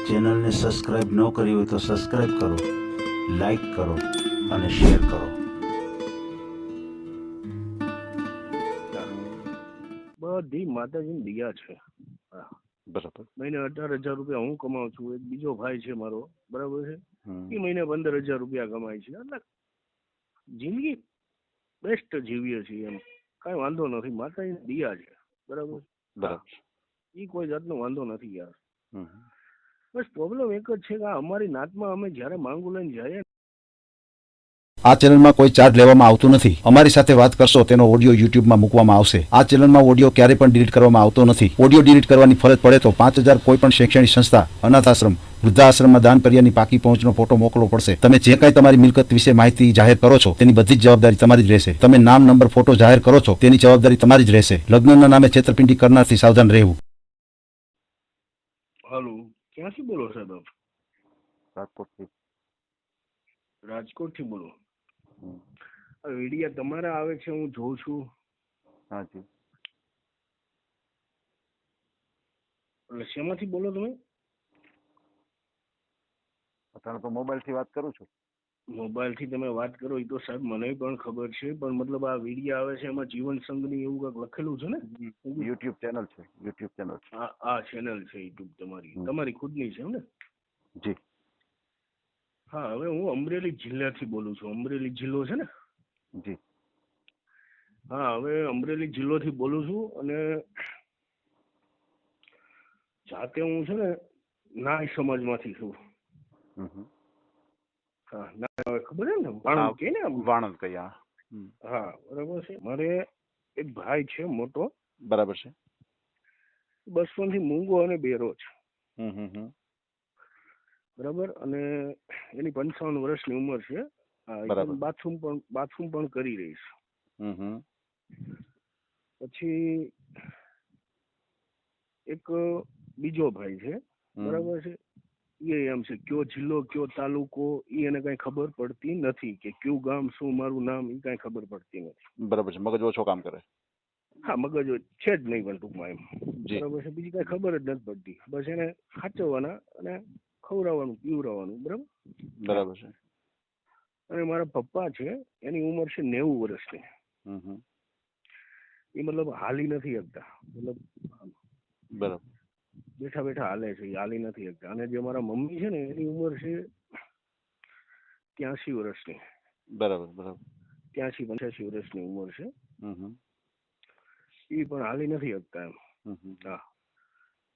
ચેનલને સબસ્ક્રાઇબ ન કરી હોય તો સબસ્ક્રાઇબ કરો, લાઈક કરો અને શેર કરો. બધી માતાજીની દિયા છે. બરાબર. મહિને 18,000 રૂપિયા હું કમાઉં છું. એક બીજો ભાઈ છે મારો, બરાબર છે, એ મહિને 15,000 રૂપિયા કમાય છે. એટલે જિંદગી બેસ્ટ જીવીએ છીએ એમ, કાંઈ વાંધો નથી. માતાજીની દિયા છે, બરાબર. બરાબર. એ કોઈ જાતનો વાંધો નથી યાર. બસ પ્રોબ્લેમ એક જ છે કે અમારી નાતમાં અમે જ્યારે માંગુ લઈને જઈએ. આ ચેનલમાં કોઈ ચાર્જ લેવામાં આવતું નથી. અમારી સાથે વાત કરશો તેનો ઓડિયો યુટ્યુબમાં મૂકવામાં આવશે. આ ચેનલમાં ઓડિયો ક્યારેય પણ ડિલીટ કરવામાં આવતો નથી. ઓડિયો ડિલીટ કરવાની ફરજ પડે તો 5,000 કોઈ પણ શૈક્ષણિક સંસ્થા, અનાથ આશ્રમ, વૃદ્ધાશ્રમમાં દાન કર્યાની પાકી પહોંચનો ફોટો મોકલવો પડશે. તમે જે કાંઈ તમારી મિલકત વિશે માહિતી જાહેર કરો છો તેની બધી જ જવાબદારી તમારી જ રહેશે. તમે નામ, નંબર, ફોટો જાહેર કરો છો તેની જવાબદારી તમારી જ રહેશે. લગ્નના નામે છેતરપિંડી કરનારથી સાવધાન રહેવું. હાલો, ક્યાંથી બોલો સાહેબ આપ? રાજકોટથી. રાજકોટથી બોલો. વિડીયા તમારા આવે છે, હું જોઉં છું. હા જી. એટલે શેમાંથી બોલો તમે? અત્યારે તો મોબાઈલથી વાત કરું છું. મોબાઈલથી તમે વાત કરો એ તો સાહેબ મને પણ ખબર છે, પણ મતલબ આ વિડીયો આવે છે એમાં જીવન સંઘની એવું કંઈક લખેલું છે ને? યુટ્યુબ ચેનલ છે. યુટ્યુબ ચેનલ છે. આ ચેનલ છે યુટ્યુબ તમારી ખુદની છે એમ ને? જી. હા, હવે હું અમરેલી જિલ્લાથી બોલું છું. અમરેલી જિલ્લો છે ને? જી. હા, હવે અમરેલી જિલ્લોથી બોલું છું અને જાતે હું છે ને નાય સમાજમાંથી છું. હા, ના ખબર છે ને, વાણંદ કે ને વાણંદ કયા? હા, બરાબર છે. મારે એક ભાઈ છે મોટો, બરાબર છે. 200 થી મૂંગો અને બેરો છે. બરાબર. અને એની 55 વર્ષની ઉંમર છે. બાથરૂમ પણ કરી રહી છે. પછી એક બીજો ભાઈ છે, બરાબર છે. એ એમ છે કયો જિલ્લો કયો તાલુકો એ એને કઈ ખબર પડતી નથી, કે કયું ગામ શું મારું નામ એ કઈ ખબર પડતી નથી. બરાબર છે. મગજ ઓછો કામ કરે. હા, મગજ છે જ નહીં પણ ટૂંકમાં એમ, બરાબર છે. બીજી કઈ ખબર જ નથી પડતી. બસ એને સાચવવાના અને ખવડાવવાનું, પીવડાવવાનું, બરાબર. બરાબર છે. અને મારા પપ્પા છે, એની ઉંમર છે 90 વર્ષની. એ મતલબ હાલી નથી શકતા, મતલબ બરાબર બેઠા બેઠા હાલે છે, એ હાલી નથી શકતા. અને જે મારા મમ્મી છે ને એની ઉંમર છે 83 વર્ષની. બરાબર. બરાબર. 83-85 વર્ષની ઉંમર છે. એ પણ હાલી નથી શકતા એમ. હા,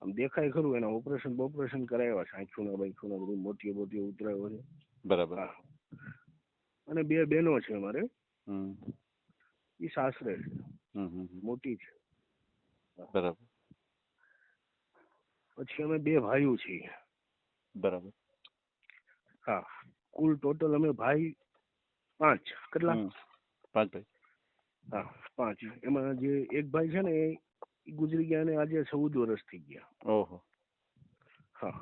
આમ દેખાય ખરું. એના ઓપરેશન કરાવ્યા છે, આંખોના બાંખોના બધું મોતીઓ ઉતરાયો છે. બરાબર. અને 2 બહેનો છે મારે, એ સાસરે છે, મોટી છે. બરાબર. પછી અમે 2 ભાઈઓ છીએ. બરાબર. હા, કુલ ટોટલ અમે ભાઈ 5. કેટલા? 5 ભાઈ. હા, 5. એમાં જે એક ભાઈ છે ને એ ગુજરી ગયા અને આજે 14 વર્ષ થઈ ગયા. ઓહો. હા,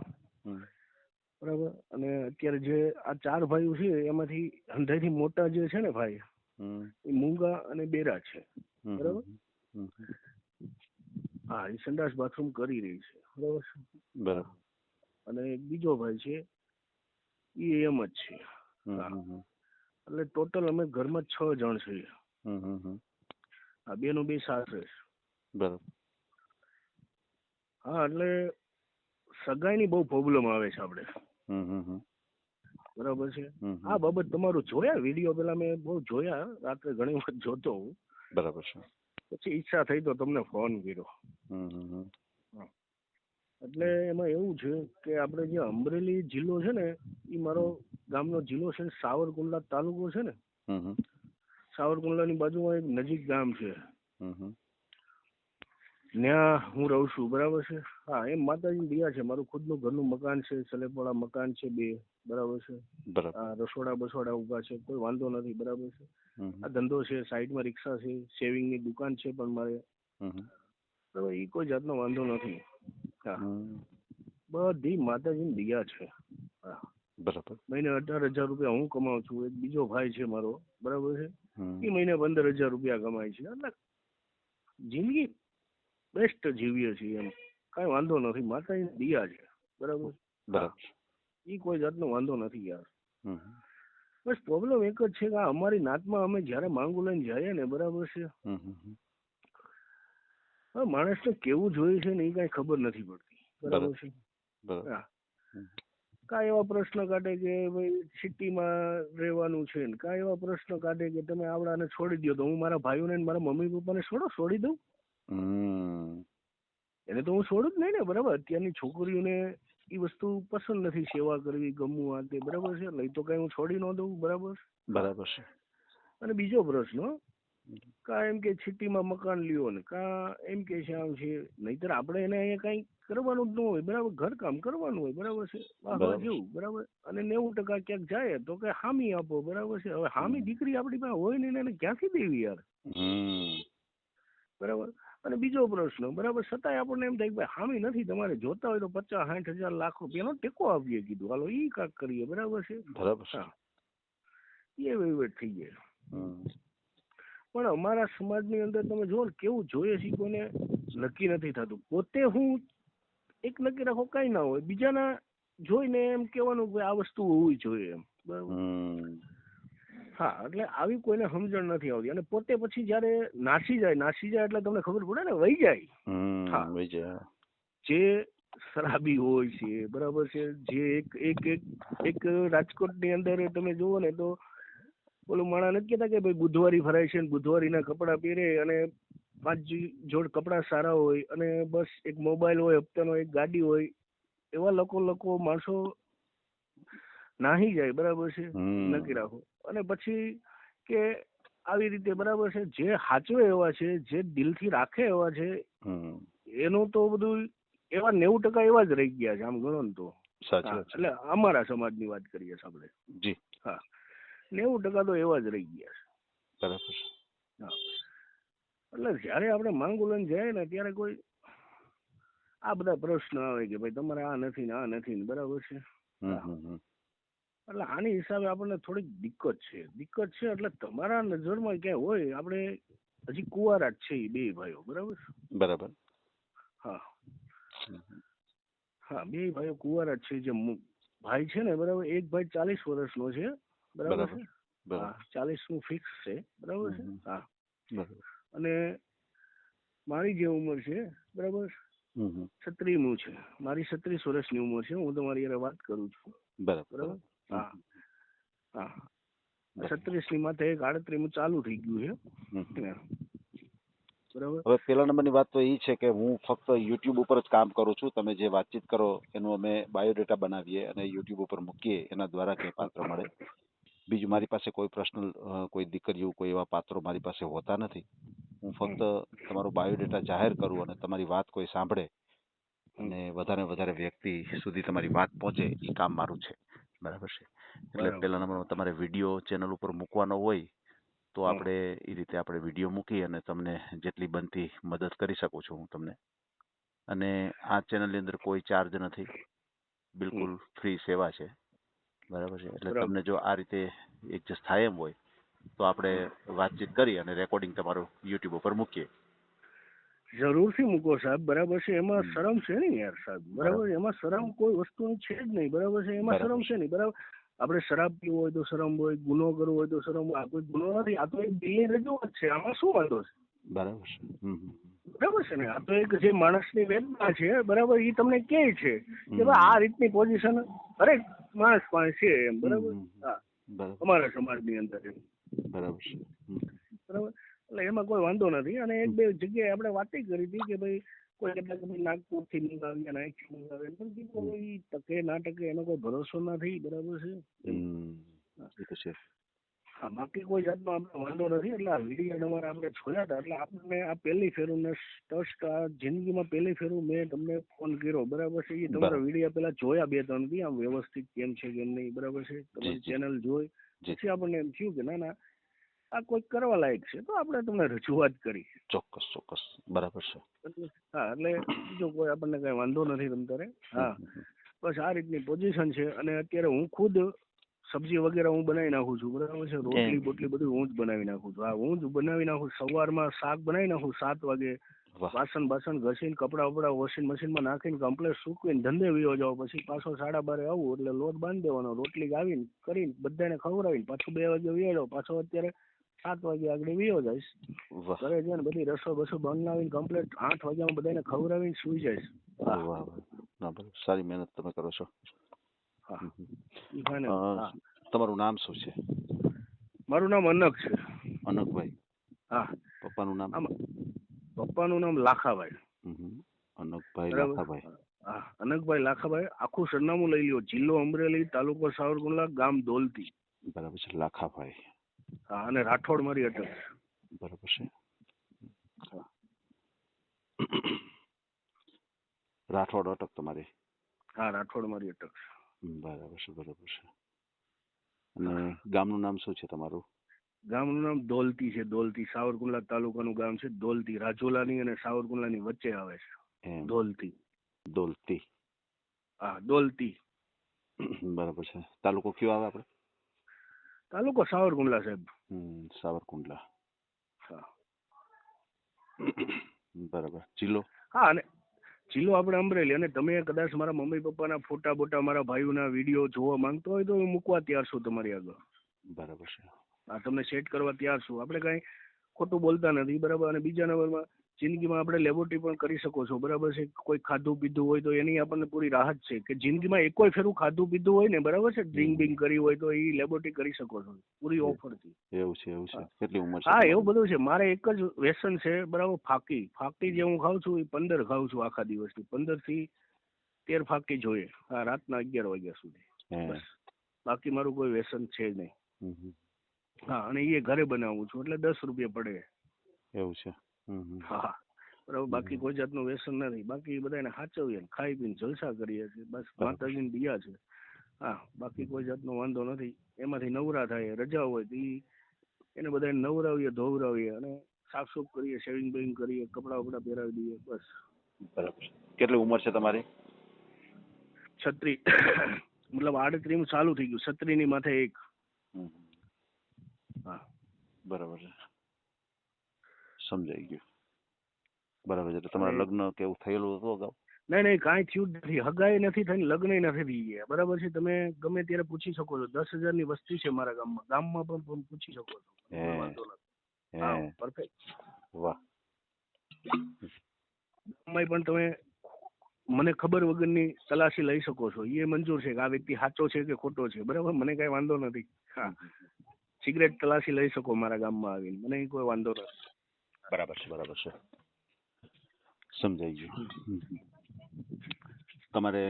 બરાબર. અને અત્યારે જે આ 4 ભાઈઓ છે એમાંથી અંધાઈથી મોટા જે છે ને ભાઈ, એ મૂંગા અને બેરા છે, બરાબર. હા, એ સંડાસ બાથરૂમ કરી રહી છે, બરાબર. બરાબર. અને એક બીજો ભાઈ છે એ એમ જ છે. હા, એટલે ટોટલ અમે ઘરમાં 6 જણ છીએ. આ 2 સાસરે છે. બરાબર. હા, એટલે સગાઈની બહુ પ્રોબ્લેમ આવે છે આપણે, બરાબર છે. આ બાબત તમારું જોયા વિડીયો પેલા મેં બહુ જોયા, રાત્રે ઘણી વખત જોતો હું. બરાબર છે. પછી ઈચ્છા થઈ તો તમને ફોન કર્યો. એટલે એમાં એવું છે કે આપણે જે અમરેલી જિલ્લો છે ને એ મારો ગામનો જિલ્લો છે. સાવરકુંડલા તાલુકો છે ને, સાવરકુંડલાની બાજુમાં એક નજીક ગામ છે, ત્યાં હું રહું છું, બરાબર છે. હા, એમ માતાજીની દયા છે. મારું ખુદનું ઘરનું મકાન છે, સલેપવાળા મકાન છે 2, બરાબર છે. આ રસોડા બસોડા ઉભા છે, કોઈ વાંધો નથી, બરાબર છે. આ ધંધો છે, સાઈડમાં રિક્ષા છે, સેવિંગની દુકાન છે પણ મારે, બરાબર. એ કોઈ જાતનો વાંધો નથી. હા, બધી માતાજીની દયા છે. હા, બરાબર. મહિને 18,000 રૂપિયા હું કમાઉં છું. એક બીજો ભાઈ છે મારો, બરાબર છે, એ મહિને 15,000 રૂપિયા કમાય છે. એટલે જિંદગી બેસ્ટ જીવીએ છીએ એમ, કાંઈ વાંધો નથી. માતાજીની દયા છે, બરાબર. બરાબર. એ કોઈ જાતનો વાંધો નથી યાર. હમ. બસ પ્રોબ્લેમ એક જ છે કે આ અમારી નાતમાં અમે જ્યારે માંગુ લઈને જઈએ ને, બરાબર છે, હમ. હમ. હવે માણસને કેવું જોઈએ છે ને એ કાંઈ ખબર નથી પડતી, બરાબર છે. બરાબર. હા, કાંઈ એવા પ્રશ્ન કાઢે કે ભાઈ સિટીમાં રહેવાનું છે ને, કાંઈ એવા પ્રશ્ન કાઢે કે તમે આવડાને છોડી દો, તો હું મારા ભાઈઓને ને મારા મમ્મી પપ્પાને છોડી દઉં? હમ. એને તો હું છોડું જ નહીં ને, બરાબર. અત્યારની છોકરીઓને એ વસ્તુ પસંદ નથી, સેવા કરવી, ગમવું, આ તે, બરાબર છે, એટલે એ તો કઈ હું છોડી ન દઉં, બરાબર. બરાબર છે. અને બીજો પ્રશ્ન, કા એમ કે સિટીમાં મકાન લ્યો ને, કા એમ કે છે આમ છે, નહીતર આપણે એને અહીંયા કઈ કરવાનું જ ન હોય, બરાબર, ઘરકામ કરવાનું હોય, બરાબર છે, વાહવા જેવું, બરાબર. અને 90% ક્યાંક જાય તો કે હામી આપો, બરાબર છે. હવે હામી દીકરી આપણી પાસે હોય ને એને ક્યાંથી દેવી યાર, બરાબર. અને બીજો પ્રશ્ન, બરાબર, છતાંય આપણને એમ થાય કે ભાઈ હામી નથી, તમારે જોતા હોય તો 50-60 હજાર લાખ રૂપિયાનો ટેકો આપીએ, કીધું હાલો ઈ કાક કરીએ, બરાબર છે. બરાબર. હા, એ વહીવટ થઈ જાય. પણ અમારા સમાજની અંદર તમે જુઓ ને કેવું જોઈએ છે, કોઈને નક્કી નથી થતું. પોતે હું એક નક્કી રાખો કઈ ના હોય, બીજાના જોઈને એમ કેવાનું કે આ વસ્તુ હોવી જોઈએ એમ, બરાબર. હા, એટલે આવી કોઈને સમજણ નથી આવતી. અને પોતે પછી જયારે નાસી જાય એટલે તમને ખબર પડે ને, વહી જાય. હા, વહી જાય. જે શરાબી હોય છે, બરાબર છે, જે એક રાજકોટની અંદર તમે જુઓ ને તો ઓલું માણા નથી કહેતા કે ભાઈ બુધવારી ફરાય છે ને બુધવારીના કપડાં પહેરે અને 5 જોડ કપડાં સારા હોય અને બસ એક મોબાઈલ હોય, હપ્તાનો એક ગાડી હોય, એવા લોકો માણસો નાહી જાય, બરાબર છે, નક્કી રાખો. અને પછી કે આવી રીતે, બરાબર છે, જે સાચવે એવા છે, જે દિલથી રાખે એવા છે, એનું તો બધું એવા 90% એવા જ રહી ગયા છે, આમ ગણો ને તો. એટલે અમારા સમાજની વાત કરીએ છીએ આપણે. જી. હા, 90% તો એવા જ રહી ગયા છે. બરાબર. હા, એટલે જયારે આપણે માંગુ લઈને જાય ને ત્યારે કોઈ આ બધા પ્રશ્ન આવે કે ભાઈ તમારે આ નથી ને આ નથી ને, બરાબર છે. એટલે આની હિસાબે આપણને થોડીક દિક્કત છે. એટલે તમારા નજરમાં ક્યાંય હોય, આપણે હજી કુંવારા જ છે બે ભાઈઓ, બરાબર. બરાબર. હા, હા, બે ભાઈઓ કુંવારા જ છે. જે ભાઈ છે ને, બરાબર, એક ભાઈ 40 વર્ષનો છે, બરાબર છે. હા, 40 ફિક્સ છે, બરાબર છે. હા, અને મારી જે ઉંમર છે, બરાબર, 36મું છે. મારી 36 વર્ષની ઉંમર છે. હું તમારી યારે વાત કરું છું, બરાબર. હા, હા, 36ની માથે એક 38મું ચાલુ થઈ ગયું છે, બરાબર. હવે પેલા નંબરની વાત તો એ છે કે હું ફક્ત યુટ્યુબ ઉપર જ કામ કરું છું. તમે જે વાતચીત કરો એનું અમે બાયોડેટા બનાવીએ અને યુટ્યુબ ઉપર મૂકીએ, એના દ્વારા કંઈ પાત્ર મળે. બીજું મારી પાસે કોઈ પર્સનલ કોઈ દીકરીઓ કોઈ એવા પાત્રો મારી પાસે હોતા નથી. હું ફક્ત તમારો બાયોડેટા જાહેર કરું અને તમારી વાત કોઈ સાંભળે અને વધારે વ્યક્તિ સુધી તમારી વાત પહોંચે, એ કામ મારું છે, બરાબર છે. એટલે પેલા નંબરમાં તમારે વિડીયો ચેનલ ઉપર મૂકવાનો હોય તો આપણે એ રીતે આપણે વિડીયો મૂકી અને તમને જેટલી બનતી મદદ કરી શકું છું હું તમને. અને આ ચેનલની અંદર કોઈ ચાર્જ નથી, બિલકુલ ફ્રી સેવા છે, બરાબર છે. એટલે તમને જો આ રીતે એડજસ્ટ થાય એમ હોય તો આપણે વાતચીત કરી અને રેકોર્ડિંગ તમારું યુટ્યુબ ઉપર મૂકીએ. જરૂરથી મૂકો સાહેબ, બરાબર છે. એમાં શરમ છે ને યાર સાહેબ, બરાબર. એમાં શરમ કોઈ વસ્તુ છે જ નહીં, બરાબર છે. એમાં શરમ છે નહીં, બરાબર. આપણે શરાબ પીવો હોય તો શરમ હોય, ગુનો કરવો હોય તો શરમ હોય. આ કોઈ ગુનો નથી, આ તો એક દિલની રજૂઆત છે. આમાં શું વાંધો છે, બરાબર છે. બરાબર છે ને. આ તો એક જે માણસની વેદના છે, બરાબર, એ તમને કહે છે કે ભાઈ આ રીતની પોઝિશન હરેક માણસ પાસે છે એમ, બરાબર. હા, અમારા સમાજની અંદર એમ, બરાબર છે, બરાબર. એટલે એમાં કોઈ વાંધો નથી. અને એક બે જગ્યાએ આપણે વાત કરી હતી કે ભાઈ કોઈ કેટલાક નાગપુરથી મંગાવી અને અહીંથી મંગાવે, પણ કીધું ટકે ના ટકે એનો કોઈ ભરોસો નથી, બરાબર છે. હા, બાકી કોઈ જાતનો આપણે વાંધો નથી. એટલે આ વિડીયો તમારે આપણે જોયા હતા એટલે આપણને આ પહેલી ફેરું ને ટસ્ટ આ જિંદગીમાં પહેલી ફેરું મેં તમને ફોન કર્યો, બરાબર છે. એ તમારા વિડીયો પેલા જોયા 2-3 દી, આમ વ્યવસ્થિત કેમ છે કેમ નહીં, બરાબર છે. તમારી ચેનલ જોઈ પછી આપણને એમ થયું કે ના આ કોઈ કરવા લાયક છે, તો આપણે તમને રજૂઆત કરી. ચોક્કસ, બરાબર છે. હા, એટલે બીજો કોઈ આપણને કઈ વાંધો નથી તમ તારે. હા, બસ આ રીતની પોઝિશન છે. અને અત્યારે હું ખુદ સબ્જી વગેરે હું બનાવી નાખું છું, બરાબર છે. રોટલી બોટલી બધું હું જ બનાવી નાખું છું. હા, હું જ બનાવી નાખું. સવારમાં શાક બનાવી નાખું 7 વાગે, વાહ. વાસણ ઘસીને કપડા વપડા વોશિંગ મશીનમાં નાખીને કમ્પ્લેટ સૂકવીને ધંધે વયો જાવ, પછી પાછો 12:30 આવું એટલે લોટ બાંધી દેવાનો, રોટલી આવીને કરીને બધાને ખવડાવીને પાછું 2 વાગે વયો જાવ, પાછો અત્યારે 7 વાગે આગળ વયો જઈશ વાહ ઘરે જઈને બધી રસોઈ બનાવીને કમ્પ્લેટ 8 વાગ્યામાં બધાને ખવડાવીને સુઈ જઈશ. વાહ વાહ. ના બરાબર, સારી મહેનત તમે કરો છો. હા હમ. ઈ ફાઇનલ. હા તમારું નામ શું છે? મારું નામ અનક છે. અનકભાઈ. હા પપ્પાનું નામ? આમાં પપ્પાનું નામ લાખાભાઈ. અનકભાઈ બરાબર. લાખાભાઈ. હા અનકભાઈ લાખાભાઈ. આખું સરનામું લઈ લ્યો, જિલ્લો અમરેલી, તાલુકો સાવરકુંડલા, ગામ દોલતી. બરાબર છે, લાખાભાઈ. હા અને રાઠોડ મારી અટક છે. બરાબર છે. રાઠોડ અટક તમારી? હા રાઠોડ મારી અટક છે. બરાબર છે, બરાબર છે. અને ગામનું નામ શું છે તમારું? ગામનું નામ દોલતી છે. દોલતી સાવરકુંડલા તાલુકાનું ગામ છે. દોલતી રાજુલાની અને સાવરકુંડલાની વચ્ચે આવે છે. એમ. દોલતી. દોલતી. હા દોલતી. બરાબર છે. તાલુકો કયો આવે આપણે? તાલુકો સાવરકુંડલા સાહેબ. સાવરકુંડલા. હા. બરાબર. જિલ્લો? હા અને જિલ્લો આપણે અમરેલી. અને તમે કદાચ મારા મમ્મી પપ્પાના ફોટા બોટા, મારા ભાઈઓના વિડીયો જોવા માંગતો હોય તો હું મૂકવા તૈયાર છું તમારી આગળ. બરાબર છે. હા તમને સેટ કરવા તૈયાર છું. આપણે કાંઈ ખોટું બોલતા નથી, બરાબર. અને બીજા નંબરમાં જિંદગીમાં આપણે લેબોરેટરી પણ કરી શકો છો, બરાબર છે. કોઈ ખાધું પીધું હોય તો એની આપણને પૂરી રાહત છે કે જિંદગીમાં એકોય ફેરું ખાધું પીધું હોય ને, બરાબર છે, ડ્રિંક બિંક કરી હોય તો એ લેબોરેટરી કરી શકો છો પૂરી ઓફરથી. એવું છે, એવું છે. કેટલી ઉંમર છે? હા એવું બધું છે. મારે એક જ વ્યસન છે, બરાબર, ફાકી જે હું ખાઉં છું એ 15 ખાઉં છું આખા દિવસથી. 15 થી 13 ફાકી જોઈએ. હા રાતના 11 વાગ્યા સુધી. બસ બાકી મારું કોઈ વ્યસન છે જ નહીં. હા અને એ ઘરે બનાવું છું એટલે 10 રૂપિયા પડે. એવું છે. હા બરાબર. બાકી કોઈ જાતનું વ્યસન નથી. બાકી બધાને સાચવીએ, ખાઈ પીને જલસા કરીએ છીએ, બસ માતાજીની દયા છે. હા બાકી કોઈ જાતનો વાંધો નથી. એમાંથી નવરા થાય, રજા હોય તો એને બધાને નવરાવીએ, ધોવરાવીએ અને સાફ સુફ કરીએ, શેવિંગ બેવિંગ કરીએ, કપડા વપડા પહેરાવી દઈએ, બસ. બરાબર. કેટલી ઉંમર છે તમારી? 36 મતલબ 38 ચાલુ થઈ ગયું, 36 ની માથે 1. હા બરાબર છે, સમજાઈ ગયું. બરાબર છે. એટલે તમારા લગ્ન કેવું થયેલું હતું અગાઉ? નહીં કાંઈ થયું જ નથી. હગાઈ નથી થઈ, લગ્ન નથી થઈ ગયા, બરાબર છે. તમે ગમે ત્યારે પૂછી શકો છો. 10,000 ની વસ્તી છે મારા ગામમાં પણ પૂછી શકો છો. વાંધો નથી. હા પરફેક્ટ. વાહ. ગામમાં પણ તમે મને ખબર વગરની તલાશી લઈ શકો છો. એ મંજૂર છે કે આ વ્યક્તિ સાચો છે કે ખોટો છે, બરાબર. મને કઈ વાંધો નથી. હા સિગરેટ તલાશી લઈ શકો મારા ગામમાં આવીને, મને કોઈ વાંધો નથી. બરાબર છે, બરાબર છે, સમજાઈ ગયું. તમારે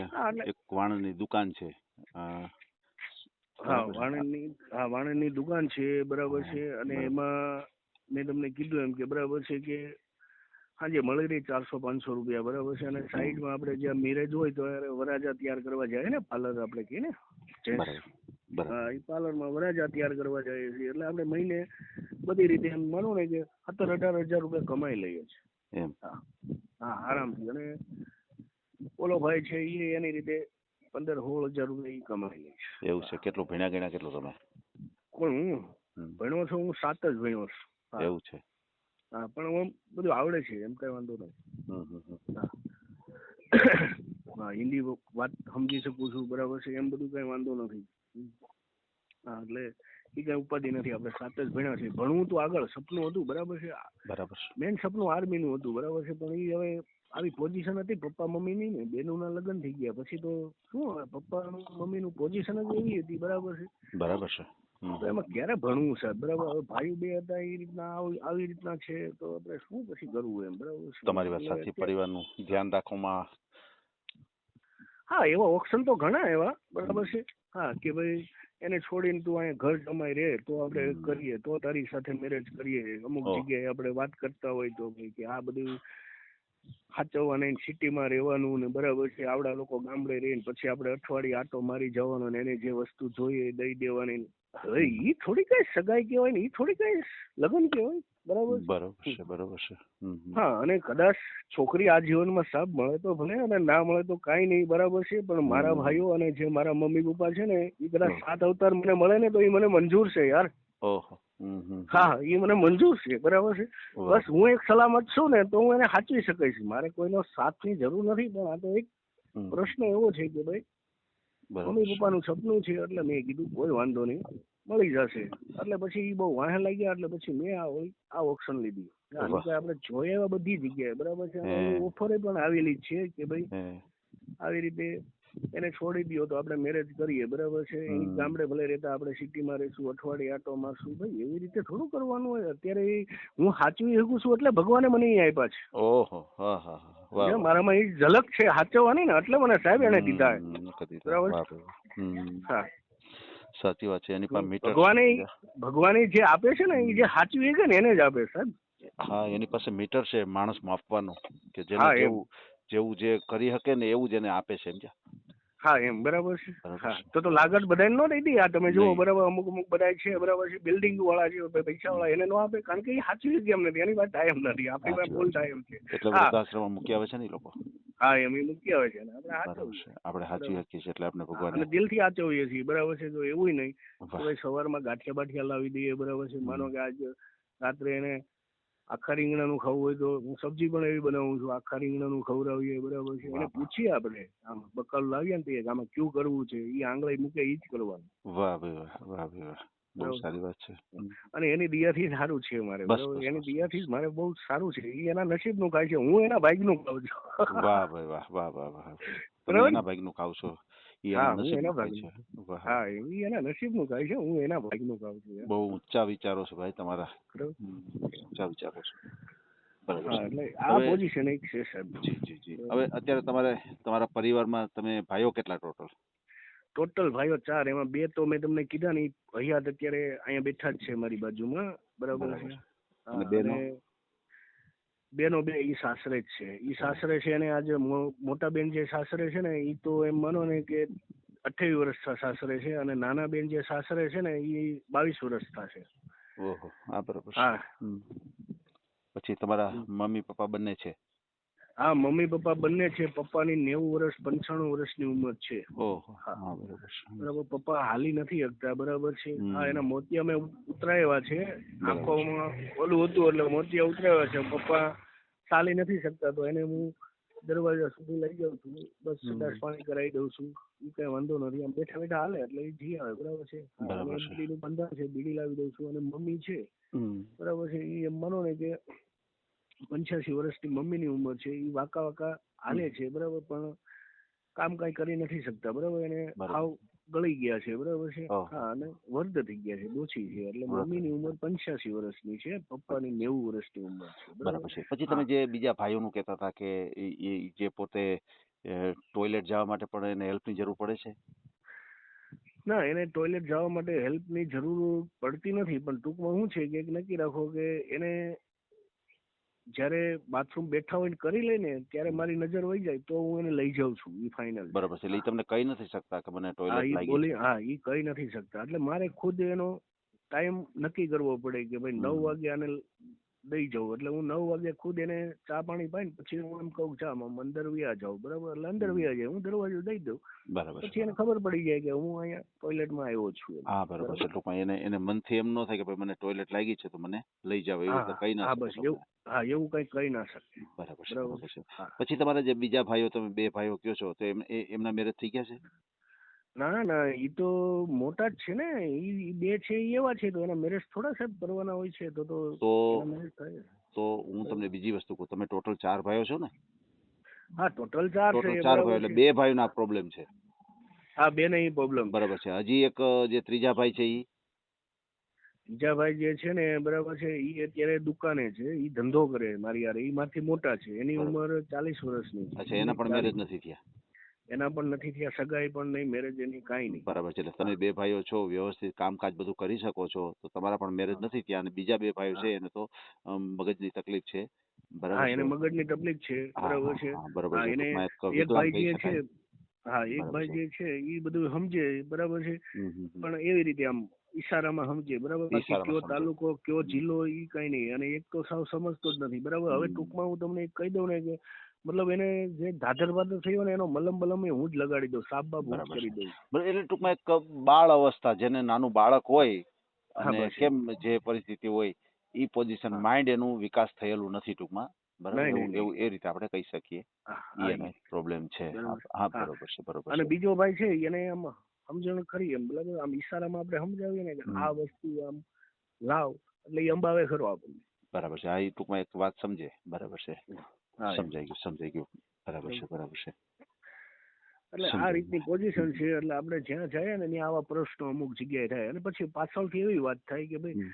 એક વાણની દુકાન છે? હા વાણંદની દુકાન છે, બરાબર છે. અને એમાં મેં તમને કીધું એમ કે બરાબર છે કે હાજે મળી રહી 400-500 રૂપિયા, બરાબર છે. અને સાઈડમાં આપણે જ્યાં મેરેજ હોય તો વરાજા તૈયાર કરવા જાય ને, પાર્લર આપણે કહીએ ને, હા એ પાર્લરમાં વરાજા તૈયાર કરવા જાય છે. એટલે આપણે મહિને બધી રીતે એમ માનો ને કે 17-18 હજાર રૂપિયા કમાઈ લઈએ છીએ. હા આરામથી. અને ઓલો ભાઈ છે એ એની રીતે 15-16 હજાર રૂપિયા એ કમાઈ લે છે. એવું છે. કેટલું ભણ્યા ગણ્યા કેટલું તમે? કોણ? હું ભણ્યો છું, હું 7 જ ભણ્યો છું. એવું છે. હા પણ હું બધું આવડે છે, એમ કઈ વાંધો નહીં. હા હિન્દી વાત સમજી શકું છું, બરાબર છે. એમ બધું કઈ વાંધો નથી. હા એટલે એ કઈ ઉપાધિ નથી. આપણે 7 જ ભણ્યા છે. ભણવું તો આગળ સપનું હતું, બરાબર છે. બરાબર. મેન સપનું આર્મીનું હતું, બરાબર છે. પણ એ હવે આવી પોઝિશન હતી પપ્પા મમ્મીની ને, બેનોના લગ્ન થઈ ગયા પછી તો શું હવે પપ્પાનું મમ્મીનું પોઝિશન જ એવી હતી, બરાબર છે. બરાબર છે. તો એમાં ક્યારે ભણવું સાહેબ, બરાબર. હવે ભાઈ બે હતા એ રીતના આવી રીતના છે તો આપણે શું પછી કરવું એમ, બરાબર છે. તમારી વાત સાચી. પરિવારનું ધ્યાન રાખવામાં હા એવા ઓપ્શન તો ઘણા એવા, બરાબર છે. હા કે ભાઈ એને છોડીને તું અહીંયા ઘર જમાઈ રહે તો આપણે કરીએ, તો તારી સાથે મેરેજ કરીએ. અમુક જગ્યાએ આપણે વાત કરતા હોય તો કે આ બધું સાચવવા નહીં, સિટીમાં રહેવાનું ને, બરાબર છે. આવડા લોકો ગામડે રહીને પછી આપણે અઠવાડિયે આટો મારી જવાનો ને એને જે વસ્તુ જોઈએ દઈ દેવાની. હવે ઈ થોડી કઈ સગાઈ કહેવાય ને, ઈ થોડી કઈ લગ્ન કહેવાય, બરાબર. બરોબર છે, બરોબર છે. હા અને કદાચ છોકરી આ જીવનમાં સાહેબ મળે તો ભલે અને ના મળે તો કાંઈ નહીં, બરાબર છે. પણ મારા ભાઈઓ અને જે મારા મમ્મી પપ્પા છે ને એ કદાચ 7 અવતાર મને મળે ને તો એ મને મંજૂર છે યાર. ઓહો. હા એ મને મંજૂર છે, બરાબર છે. વાહ. બસ હું એક સલામત છું ને તો હું એને સાચવી શકીશ. મારે કોઈનો સાથની જરૂર નથી. પણ આ તો એક પ્રશ્ન એવો છે કે ભાઈ બરાબર મમ્મી છે. પપ્પાનું સપનું છે એટલે મેં કીધું કોઈ વાંધો નહીં, મળી જશે. એટલે પછી એ બહુ વાહે લાગ્યા એટલે પછી મેં આ ઓપ્શન લીધી. આની કે આપણે જોઈએ એવા બધી જગ્યાએ, બરાબર છે. અને ઓફરે પણ આવેલી જ છે કે ભાઈ આવી રીતે એને છોડી દો તો આપણે મેરેજ કરીએ, બરાબર છે. એ ગામડે ભલે રહેતા આપણે સિટીમાં રહીશું, અઠવાડિયે આટો મારશું. ભાઈ એવી રીતે થોડું કરવાનું હોય. અત્યારે હું સાચવી શકું છું એટલે ભગવાને મને એ આપ્યા છે. ઓહો, હા હા હા, વાહ વાહ. મારામાં એ ઝલક છે સાચવવાની ને, એટલે મને સાહેબ એને દીધા. બરાબર. વાહ ભાઈ. હા સાચી વાત છે. એની પાસે મીટર ભગવાને જે આપે છે ને એ જે સાચવી શકે ને એને જ આપે સાહેબ. હા, એની પાસે મીટર છે માણસ માપવાનું કે જેને હા, એમ. જેવું જે કરી શકે ને એવું જ એને આપે છે, સમજ્યા? હા એમ, બરાબર છે. બરાબર હા છે. તો લાગત બધાને નો દઈ દે. આ તમે જુઓ, નહીં. બરાબર, અમુક બધા છે, બરાબર છે, બિલ્ડિંગ વાળા છે, પૈસા વાળા, એને નો આપે કારણ કે એ સાચવી કેમ નથી, એની પાસે ટાઈમ નથી. આપણી પાસે ફૂલ ટાઈમ છે. એટલે હા વૃદ્ધાશ્રમમાં મૂકી આવે છે ને એ લોકો. હા એમ, એ મૂકી આવે છે. આપણે બરાબર સાચવીએ. છે. આપણે સાચવી શકીએ છીએ એટલે આપણે ભગવાને. અને દિલથી સાચવીએ છીએ, બરાબર છે. તો એવું નહીં વાહ. કે ભાઈ સવારમાં ગાંઠિયા બાઠિયા લાવી દઈએ, બરાબર છે. માનો કે આજ રાત્રે એને આખા રીંગણાનું ખાવું હોય તો હું સબ્જી પણ એવી બનાવું છું, આખા રીંગણાનું ખવડાવીએ, બરાબર છે. એને પૂછીએ આપણે, આમ બકાલું લાવીએ ને તો આમાં ક્યું કરવું છે, એ આંગળી મૂકે એ જ કરવાનું. વાહ ભાઈ વાહ, વાહ ભાઈ વાહ, બહુ સારી વાત છે. અને એની દિયાથી સારું છે મારે, બસ બરાબર. બસ એની બસ. દિયાથી જ મારે બહુ સારું છે. એ એના નસીબનું ખાય છે, હું એના ભાગ્યનું ખાઉં છું. વાહ ભાઈ વાહ, વાહ વાહ વાહ. તમે બરાબર. એના ભાગનું ખાવ છો, એ હા એના હું નસીબનું એના ખાય છે. ભાગનું. વાહ. હા એ એના નસીબનું ખાય છે, હું એના ભાગ્યનું ખાઉં છું. બહુ ઊંચા વિચારો છે ભાઈ તમારા. બરાબર. ઊંચા વિચારો છે. બરાબર હા છે. એટલે આ હવે પોઝિશન એક છે સાહેબ. જી જી જી. હવે અત્યારે તમારા પરિવારમાં તમે ભાઈઓ કેટલા ટોટલ? ટોટલ ભાઈઓ 4. એમાં 2 તો મેં તમને કીધા ને, હયાત અત્યારે અહીંયા બેઠા જ છે મારી બાજુમાં, બરાબર છે. અને હા, બેનો? અને બેનો 2 ઈ સાસરે જ છે. ઈ સાસરે છે અને આજે મોટા બેન જે સાસરે છે ને ઈ તો એમ માનો ને કે 28 વર્ષ સાસરે છે, અને નાના બેન જે સાસરે છે ને ઈ 22 વર્ષ થશે. ઓહો, હા બરાબર છે. હા. પછી તમારા મમ્મી પપ્પા બંને છે? હા મમ્મી પપ્પા બંને છે. પપ્પાની 90 વર્ષ 95 વર્ષની ઉંમર છે. ઓહો, હા બરાબર છે. બરાબર. પપ્પા હાલી નથી શકતા, બરાબર છે. હા એના મોતિયા અમે ઉતરાવ્યા છે. બરાબર. આંખોમાં ઓલું હતું એટલે મોતિયા ઉતરાવ્યા છે. પપ્પા ચાલી નથી શકતા તો એને હું દરવાજા સુધી લઈ જાઉં છું, બસ સંડાસ પાણી કરાવી દઉં છું. એ કઈ વાંધો નથી. આમ બેઠા બેઠા હાલે એટલે એ જી આવે, બરાબર છે. અને બીડીનું બંધન છે, બીડી લાવી દઉં છું. અને મમ્મી છે, બરાબર છે, એ એમ માનો ને કે 85 વર્ષની મમ્મીની ઉંમર છે. એ વાંકા વાંકા હાલે છે, બરાબર, પણ કામ કઈ કરી નથી શકતા, બરાબર. એને હાવ ગળી ગયા છે, બરાબર છે. હા, અને વર્ધ થઈ ગયા છે, ડોછી છે. એટલે મમ્મીની ઉંમર 85 વર્ષની છે, પપ્પાની 90 વર્ષની ઉંમર છે, બરાબર છે. પછી તમે જે બીજા ભાઈઓનું કહેતા હતા કે એ જે પોતે ટોયલેટ જવા માટે પણ એને હેલ્પની જરૂર પડે છે? ના, એને ટોયલેટ જવા માટે હેલ્પની જરૂર પડતી નથી. પણ ટૂંકમાં શું છે કે એક નક્કી રાખો કે એને જયારે બાથરૂમ બેઠા હોય ને કરી લે ને ત્યારે મારી નજર વહી જાય તો હું એને લઈ જાઉં છું. એ ફાઇનલ. બરાબર છે. એટલે એ તમને કહી નથી શકતા કે મને હા ટોયલેટ એ લાગી બોલી, છે? હા એ કહી નથી શકતા. એટલે મારે ખુદ એનો ટાઈમ નક્કી કરવો પડે કે ભાઈ 9 વાગે આને દઈ જાઉં. એટલે હું 9 વાગે ખુદ એને ચા પાણી પાઈને પછી હું એમ કહું ચા અંદર વ્યા જાઉં, બરાબર. એટલે અંદર વ્યા જાય, હું દરવાજો દઈ દઉં. બરાબર. પછી એને ખબર પડી જાય કે હું અહીંયા ટોયલેટમાં આવ્યો છું. હા બરાબર છે. ટૂંકમાં એને મનથી એમ ન થાય કે ભાઈ મને ટોયલેટ લાગી છે તો મને લઈ જાવ, એવી રીતે કહી ના બસ શકે. એવું, હા એવું કઈ કહી ના શકે. બરાબર છે. બરાબર છે. પછી તમારા જે બીજા ભાઈઓ, તમે 2 ભાઈઓ કયો છો, તો એમના મેરેજ થઈ ગયા છે? ના ના, ઈ તો મોટા જ છે ને. ઈ 2 છે ઈ એવા છે તો એના મેરેજ થોડા સાહેબ કરવાના હોય છે. તો એના મેરેજ થાય. તો હું તમને બીજી વસ્તુ કહું, તમે ટોટલ 4 ભાઈઓ છો ને? હા ટોટલ 4 છે. ટોટલ 4 ભાઈઓ, એટલે 2 ભાઈઓના પ્રોબ્લેમ છે. હા 2 ને ઈ પ્રોબ્લેમ. બરાબર છે. હજી એક જે ત્રીજા ભાઈ છે ઈ? બીજા ભાઈ જે છે ને, બરાબર છે, ઈ અત્યારે દુકાને છે. ઈ ધંધો કરે મારી યાર. ઈ માંથી મોટા છે. એની ઉંમર 40 વર્ષની છે. અચ્છા, એના પણ મેરેજ નથી થયા? એના પણ નથી થયા, સગાઈ પણ નહીં, મેરેજ એની કાંઈ નહીં. બરાબર છે. એટલે તમે 2 ભાઈઓ છો, વ્યવસ્થિત કામકાજ બધું કરી શકો છો, તો તમારા પણ મેરેજ નથી થયા. અને બીજા 2 ભાઈઓ છે એને તો મગજની તકલીફ છે. બરાબર હા છે. એને મગજની તકલીફ છે, બરાબર છે. બરાબર છે. એને એક ભાઈ જે છે, હા એક ભાઈ જે છે એ બધું સમજે, બરાબર છે, પણ એવી રીતે આમ ઈશારામાં સમજે, બરાબર. બાકી કયો તાલુકો કયો જિલ્લો ઈ કઈ નહીં. અને એક તો સાવ સમજતો જ નથી, બરાબર. હવે ટૂંકમાં હું તમને કહી દઉં ને કે મતલબ એને જે ધાધર બાધર થયો ને એનો મલમ બલમ હું જ લગાડી દઉં, સાફ બાફ હું જ કરી દઉં. એટલે ટૂંકમાં એક બાળ અવસ્થા, જેને નાનું બાળક હોય અને બસ કેમ જે પરિસ્થિતિ હોય ઈ પોઝિશન હા. માઇન્ડ એનું વિકાસ થયેલું નથી ટૂંકમાં, બરાબર, નહીં એવું નહીં એવું નહીં એ રીતે આપણે કહી શકીએ. હા ઈ હા, એનો ઈ પ્રોબ્લેમ છે. હા બરાબર. હા, હા, બરોબર છે, બરોબર અને છે. બીજો ભાઈ છે એને આમ સમજણ ખરી એમ, બરાબર, આમ ઈશારામાં આપણે સમજાવીએ ને કે હમ. આ વસ્તુ આમ લાવ એટલે એ અંબાવે ખરો આપણને. બરાબર છે. હા, ઈ ટૂંકમાં એક વાત સમજે. બરાબર છે. હા એમ. સમજાઈ ગયું. બરાબર છે, બરાબર છે. એટલે આ સમજાઈ રીતની ગયું. પોઝિશન છે. એટલે આપણે જ્યાં જઈએ ને ત્યાં આવા પ્રશ્નો અમુક જગ્યાએ થાય, અને પછી પાછળથી એવી વાત થાય કે ભાઈ હમ.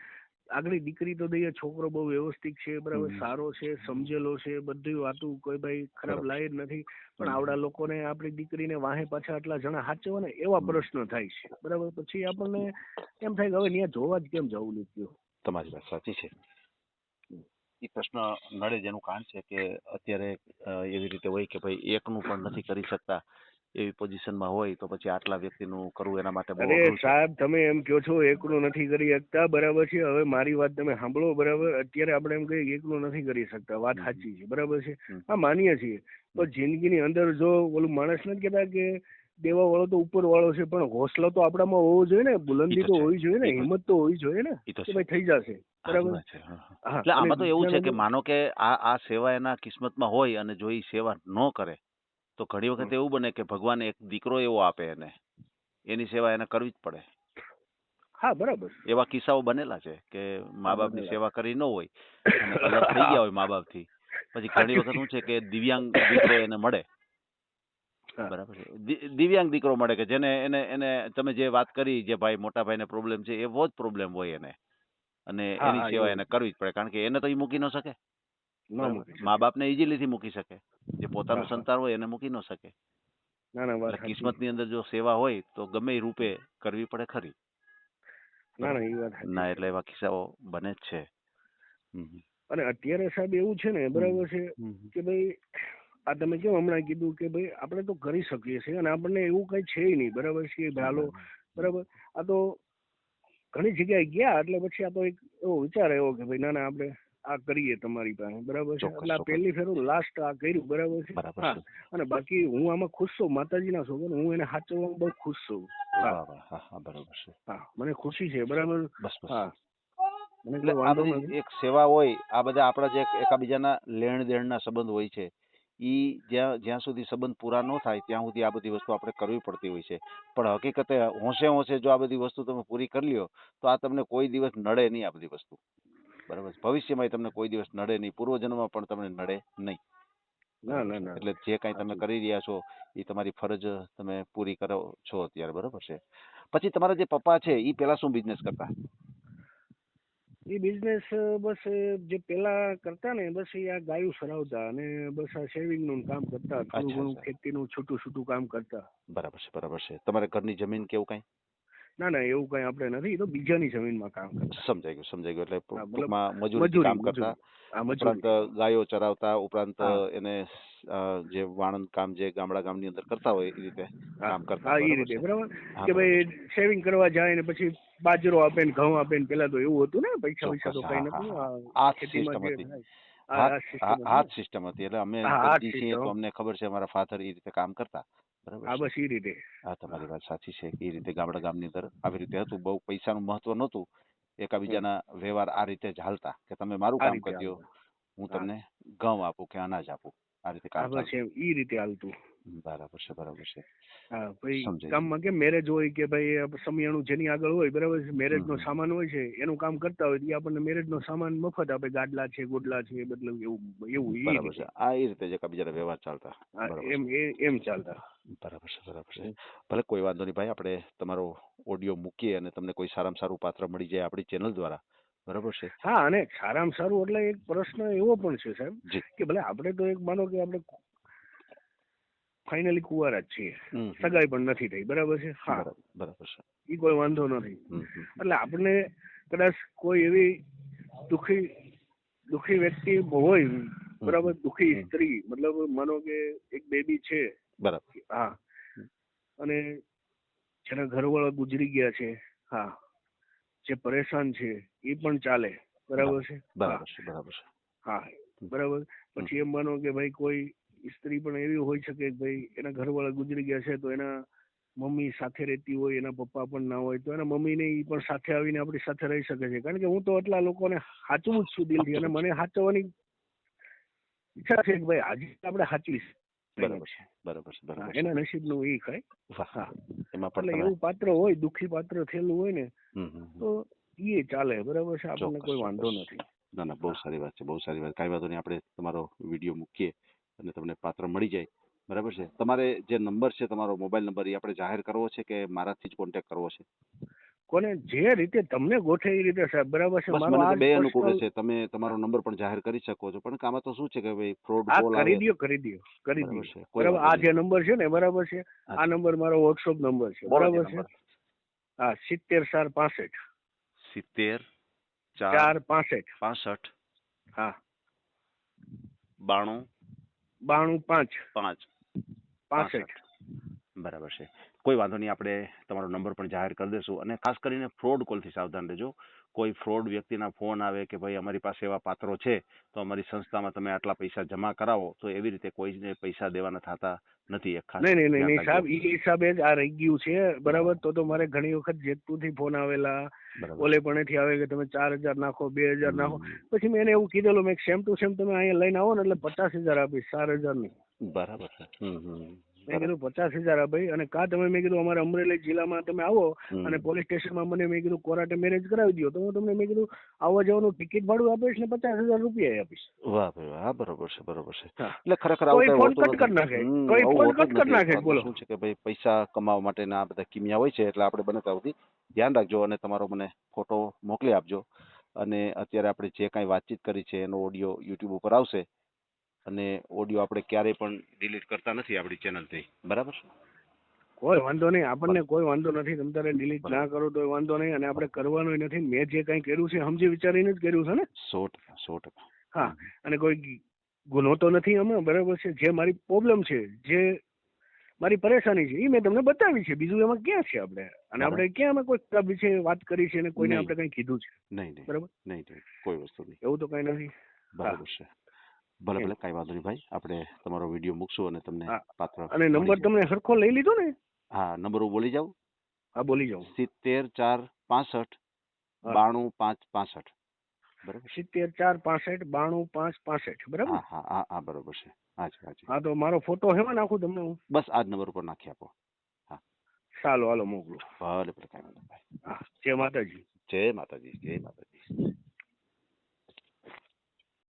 આગળ દીકરી તો દઈએ, છોકરો બહુ વ્યવસ્થિત છે, બરાબર, હમ. સારો છે, સમજેલો છે, બધી વાતું કોઈ ભાઈ ખરાબ બરાબર. લાય જ નથી, પણ હમ. આવડા લોકોને આપણી દીકરીને વાહે પાછા આટલા જણા હાચવો ને એવા હમ. પ્રશ્નો થાય છે, બરાબર. પછી આપણને એમ થાય કે હવે ત્યાં જોવા જ કેમ જવું લીધું. તમારી વાત સાચી છે. એ પ્રશ્ન નડે જેનું કારણ છે કે અત્યારે એવી રીતે હોય કે ભાઈ એકનું પણ નથી કરી શકતા એવી પોઝિશનમાં હોય તો પછી આટલા વ્યક્તિનું કરવું એના માટે બહુ અરે અઘરું છે. સાહેબ, તમે એમ કહો છો એકલું નથી કરી શકતા, બરાબર છે. હવે મારી વાત તમે સાંભળો, બરાબર. અત્યારે આપણે એમ કહીએ એકલું નથી કરી શકતા, વાત હમ. સાચી છે, બરાબર છે. હમ. હા, માનીએ છીએ. પણ જિંદગીની અંદર જો ઓલું માણસ નથી કહેતા કે દેવા વાળો તો ઉપર વાળો છે, પણ હોસલો તો આપણામાં હોવો જોઈએ ને, બુલંદી ઈ તો તો છે. હોવી જોઈએ ને, ઈ તો હિંમત તો હોવી જોઈએ ને, ઈ તો કે છે. ભાઈ થઈ જશે, સાચી બરાબર. વાત છે. હા, હા. હા, એટલે અને આમાં તો એવું છે કે બીજાને માનો કે આ સેવા એના કિસ્મતમાં હોય અને જો એ સેવા ન કરે તો ઘણી વખત એવું બને કે ભગવાન એક દીકરો એવો આપે એને, એની સેવા એને કરવી જ પડે. હા, બરાબર. એવા કિસ્સાઓ બનેલા છે કે મા હા, બાપની બનેલા. સેવા કરી ન હોય અને અલગ થઈ ગયા હોય મા બાપથી, પછી ઘણી વખત શું છે કે દિવ્યાંગ દીકરો એને મળે. હા, બરાબર છે. દિવ્યાંગ દીકરો મળે કે જેને એને એને તમે જે વાત કરી, જે ભાઈ મોટા ભાઈને પ્રોબ્લેમ છે એવો જ પ્રોબ્લેમ હોય એને, અને હા, એની હા, સેવા એવું એને કરવી જ પડે કારણ કે એને તો એ મૂકી ન શકે. ન બરાબર. મૂકી મા શકે. બાપને ઇઝીલીથી મૂકી શકે, જે પોતાનું હા, હા, સંતાન હોય એને મૂકી ન શકે. ના ના, વાત એટલે સાચી. કિસ્મતની અંદર જો સેવા હોય તો ગમે એ રૂપે કરવી પડે ખરી. ના ના, બરાબર. એ વાત સાચી ના, છે. એટલે એવા કિસ્સાઓ બને જ છે. હમ. અને અત્યારે સાહેબ એવું છે ને, બરાબર છે, કે ભાઈ આ તમે કેમ હમણાં કીધું કે ભાઈ આપણે તો કરી શકીએ છીએ અને આપણને એવું કઈ છે નહીં, બરાબર છે, કે હાલો, બરાબર. આ તો ઘણી જગ્યાએ ગયા એટલે પછી આ તો એક એવો વિચાર આવ્યો કે ભાઈ ના ના આપણે આ કરીએ તમારી પાસે, બરાબર છે. ચોક્કસ, એટલે આ ચોક્કસ. પહેલી ફેરું લાસ્ટ આ કર્યું, બરાબર છે. બરાબર હા, છે. અને બાકી હું આમાં ખુશ છું, માતાજીના છોકરો, હું એને સાચવવામાં બહુ ખુશ છું. હા વાહ, વાહ. હા, હા, બરાબર છે. હા, મને ખુશી છે, બરાબર. બસ, બસ. હા, મને એટલે કોઈ આ વાંધો બધી નથી. એક સેવા હોય, આ બધા આપણા જે એકાબીજાના લેણ દેણના સંબંધ હોય છે, ઈ જ્યાં સુધી સંબંધ પૂરા ન થાય ત્યાં સુધી આ બધી વસ્તુ આપણે કરવી પડતી હોય છે. પણ હકીકતે હોંશે હોંશે જો આ બધી વસ્તુ તમે પૂરી કરી લ્યો તો આ તમને કોઈ દિવસ નડે નહીં આ બધી વસ્તુ. બરાબર. ભવિષ્યમાં તમને કોઈ દિવસ નડે નહીં, પૂર્વજન્મમાં પણ તમને નડે નહીં. ના બરાબર ના છે. ના, એટલે જે કાંઈ તમે સાચું. કરી રહ્યા છો એ તમારી ફરજ તમે પૂરી કરો છો અત્યારે, બરાબર છે. પછી તમારા જે પપ્પા છે એ પેલા શું બિઝનેસ કરતા? એ બિઝનેસ બસ જે પેલા કરતા ને, બસ એ આ ગાયું સરાવતા અને બસ આ સેવિંગ નું કામ કરતા, થોડું અચ્છા, ઘણું અચ્છા. ખેતીનું છૂટું છૂટું કામ કરતા. બરાબર છે, બરાબર છે. તમારે ઘરની જમીન કેવું કાંઈ? ના ના, એવું કઈ આપણે નથી, એ તો બીજાની જમીનમાં કામ કરતા. સમજાઈ ગયું, સમજાઈ ગયું. એટલે હા, મતલબ ટૂંકમાં મજૂરીથી મજૂરી કામ કરતા, મજૂરી. હા, ઉપરાંત મજૂરી. ગાયો ચરાવતા, ઉપરાંત હા એને જે વાણંદ કામ જે ગામની અંદર કરતા હોય એ રીતે હા કામ કરતા, હા, એ બરાબર રીતે, છે. બરાબર. હા, કે બરાબર ભાઈ છે. સેવિંગ કરવા જાય ને પછી બાજરો આપે ને ઘઉં આપે ને, પેલા તો એવું હતું ને, પૈસા પૈસા ચોક્કસ. તો કઈ હા, હા, નતું. હા. આ આ જ ખેતીમાં સિસ્ટમ જે હતી. થાય હાથ આ સિસ્ટમ હતી આ ને. જ સિસ્ટમ હતી. એટલે અમે હા, આ જ દરજી છીએ તો સિસ્ટમ. અમને ખબર છે, અમારા ફાધર એ રીતે કામ કરતા, બરાબર હા, છે. બસ એ રીતે. હા, તમારી વાત સાચી છે કે એ રીતે ગામની અંદર આવી રીતે હતું. બહુ પૈસાનું મહત્વ નહોતું, હમ. એકાબીજાના વ્યવહાર આ રીતે જ હાલતા કે તમે મારું આ કામ રીતે કરી દો, હાલતું. હું હા તમને ઘઉં આપું કે અનાજ આપું, આ રીતે હા, કામ બસ ચાલતું. એમ ઈ રીતે હાલતું. બરાબર છે, બરાબર છે. હા, ભાઈ સમજાઈ ગયું. ગામમાં કેમ મેરેજ હોય કે ભાઈ સમયાણું જેની આગળ હોય, બરાબર છે, મેરેજ નો હમ. સામાન હોય છે એનું કામ કરતા હોય એ આપણને મેરેજ નો સામાન મફત આપે, ગાડલા છે, ગોડલા છે, મતલબ એવું એવું એ બરાબર છે. રીતે. આ એ રીતે જ એકાબીજાના વ્યવહાર ચાલતા, હા, બરાબર એમ છે. એમ ચાલતા. બરાબર છે, બરાબર છે. ભલે કોઈ વાંધો નહીં ભાઈ, આપણે તમારો ઓડિયો મૂકીએ અને તમને કોઈ સારામાં સારું પાત્ર મળી જાય આપણી ચેનલ દ્વારા, બરાબર છે. હા, અને સારામાં સારું એટલે એક પ્રશ્ન એવો પણ છે સાહેબ, જી. કે ભલે આપણે તો એક માનો કે આપણે ફાઇનલી કુંવારા જ છીએ, હમ. સગાઈ પણ નથી થઈ, બરાબર છે. હા, બરાબર છે. એ કોઈ વાંધો નથી. હમ. એટલે આપણને કદાચ કોઈ એવી દુખી વ્યક્તિ હોય, બરાબર, દુખી સ્ત્રી, મતલબ માનો કે એક બેબી છે. બરાબર. હા, અને જેના ઘરવાળા ગુજરી ગયા છે. હા, જે પરેશાન છે એ પણ ચાલે, બરાબર છે. બરાબર છે, બરાબર છે. હા, બરાબર. પછી એમ માનો કે ભાઈ કોઈ સ્ત્રી પણ એવી હોઈ શકે કે ભાઈ એના ઘરવાળા ગુજરી ગયા છે તો એના મમ્મી સાથે રહેતી હોય, એના પપ્પા પણ ના હોય, તો એના મમ્મીને એ પણ સાથે આવીને આપણી સાથે રહી શકે છે. કારણ કે હું તો એટલા લોકોને સાચવું જ છું દિલથી, અને મને સાચવવાની ઈચ્છા છે કે ભાઈ આજે આપણે સાચવીશ. બરાબર છે, બરાબર છે, બરાબર છે. એના નસીબનું એ ખાય. વાહ. એમાં એટલે પણ એવું પાત્ર હોય, દુઃખી પાત્ર થયેલું હોય ને, તો એ ચાલે. બરાબર છે, આપણને ચોક્કસ, કોઈ વાંધો ચોક્કસ. નથી. ના ના, બહુ સારી વાત છે, બહુ સારી વાત. કાંઈ વાંધો નહીં, આપણે તમારો વિડીયો મૂકીએ અને તમને પાત્ર મળી જાય. બરાબર છે. તમારે જે નંબર છે, તમારો મોબાઈલ નંબર, એ આપણે જાહેર કરવો છે કે મારાથી જ કોન્ટેક્ટ કરવો છે? કોને જે રીતે તમને ગોઠે એ રીતે સાહેબ. બરાબર છે. બસ મારો મને તો આ બે અનુકૂળ પર્સનલ, છે. તમે તમારો નંબર પણ જાહેર કરી શકો છો, પણ આમાં તો શું છે કે ભાઈ ફ્રોડ હા કોલ કરી આવે. દો, કરી દો, કરી બરાબર દો. છે, કોઈ બરાબર. વાંધો આ જે નહીં. નંબર છે ને, બરાબર છે, આ નંબર મારો વોટ્સઅપ નંબર છે. બોલો જે બરાબર છે. નંબર. હા, 70 4 65 70 4 4 65. 65 હા, 92 92 5 5 65. બરાબર છે. કોઈ વાંધો નહીં, આપણે તમારો નંબર પણ જાહેર કરી દઈશું. અને ખાસ કરીને ફ્રોડ કોલથી સાવધાન રહેજો. કોઈ ફ્રોડ વ્યક્તિના ફોન આવે કે ભાઈ અમારી પાસે એવા પાત્રો છે, તો અમારી સંસ્થામાં તમે આટલા પૈસા જમા કરાવો, તો એવી રીતે કોઈને પૈસા દેવાના થતા નથી. એક ખાસ નહીં ધ્યાન રાખજો. સાહેબ, એ હિસાબે જ આ રહી ગયું છે. બરાબર. તો મારે ઘણી વખત જેતપુરથી ફોન આવેલા, બરાબર. ઓલે પણ એથી આવે કે તમે 4000 નાખો, 2000 નાખો. પછી મેં એને એવું કીધેલું, મેં સેમ ટુ સેમ તમે અહીંયા લઈને આવો ને એટલે 50,000 આપીશ, 4,000 નહીં. બરાબર છે. મેં કીધું 50,000 આપી. અને કાં તમે, મેં કીધું અમારે અમરેલી જિલ્લામાં તમે આવો અને પોલીસ સ્ટેશનમાં મને, મેં કીધું કોર્ટે મેરેજ કરાવી દો, તો હું તમને, મેં કીધું આવવા જવાનું ટિકિટ ભાડું આપીશ ને 50,000 રૂપિયા આપીશ. વાહ ભાઈ વાહ. બરોબર છે, બરોબર છે. હા. એટલે ખરેખર કોઈ આવું ફોન કંઈ કટ કરી નાખે, કોઈ ફોન કટ કરી નાખે. બોલો. શું છે કે ભાઈ પૈસા કમાવા માટેના આ બધા કિમિયા હોય છે, એટલે આપણે બને ત્યાં સુધી ધ્યાન રાખજો અને તમારો મને ફોટો મોકલી આપજો. અને અત્યારે આપણે જે કાંઈ વાતચીત કરી છે એનો ઓડિયો યુટ્યુબ ઉપર આવશે, અને ઓડિયો આપણે ક્યારેય પણ ડિલીટ કરતા નથી આપણી ચેનલથી. બરાબર. કોઈ વાંધો નહીં, આપણને કોઈ વાંધો નથી. તમે તારે ડિલીટ ના કરો તો વાંધો નહીં, અને આપણે કરવાનું નથી. મેં જે કાંઈ કર્યું છે સમજી વિચારીને જ કર્યું છે ને. 100%, 100%. હા, અને કોઈ ગુનો તો નથી આમાં. બરાબર છે. જે મારી પ્રોબ્લેમ છે, જે મારી પરેશાની છે, એ મેં તમને બતાવી છે. બીજું એમાં ક્યાં છે આપણે? અને આપણે ક્યાં અમે કોઈ ખરાબ વિશે વાત કરી છે અને કોઈને આપણે કંઈ કીધું છે? નહીં, બરાબર. નહીં, કોઈ વસ્તુ નહીં. એવું તો કઈ નથી. બરાબર છે. ભલે ભલે, કાંઈ વાંધો નહીં ભાઈ. આપણે તમારો વિડીયો મૂકશું અને તમને પાત્ર. અને નંબર તમને સરખો લઈ લીધો ને? હા, નંબર હું બોલી જાઉં. હા, બોલી જાઉં. 70 4 65 92 5 65. બરાબર. 70 4 65 92 5 65. બરાબર. હા, બરોબર છે. હાજી. હા, તો મારો ફોટો હેમાં નાખું તમને હું? બસ આ જ નંબર ઉપર નાખી આપો. ચાલો, હાલો મોકલું. ભલે ભલે, કાંઈ વાંધો ભાઈ. હા, જય માતાજી. જય માતાજી, જય માતાજી.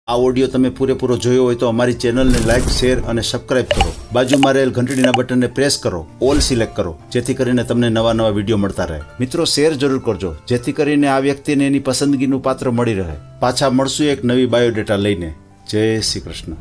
આ ઓડિયો તમે પૂરેપૂરો જોયો હોય તો અમારી ચેનલને લાઇક, શેર અને સબસ્ક્રાઇબ કરો. બાજુમાં રહેલ ઘંટડીના બટનને પ્રેસ કરો, ઓલ સિલેક્ટ કરો, જેથી કરીને તમને નવા વિડીયો મળતા રહે. મિત્રો, શેર જરૂર કરજો, જેથી કરીને આ વ્યક્તિને એની પસંદગીનું પાત્ર મળી રહે. પાછા મળશું એક નવી બાયોડેટા લઈને. જય શ્રી કૃષ્ણ.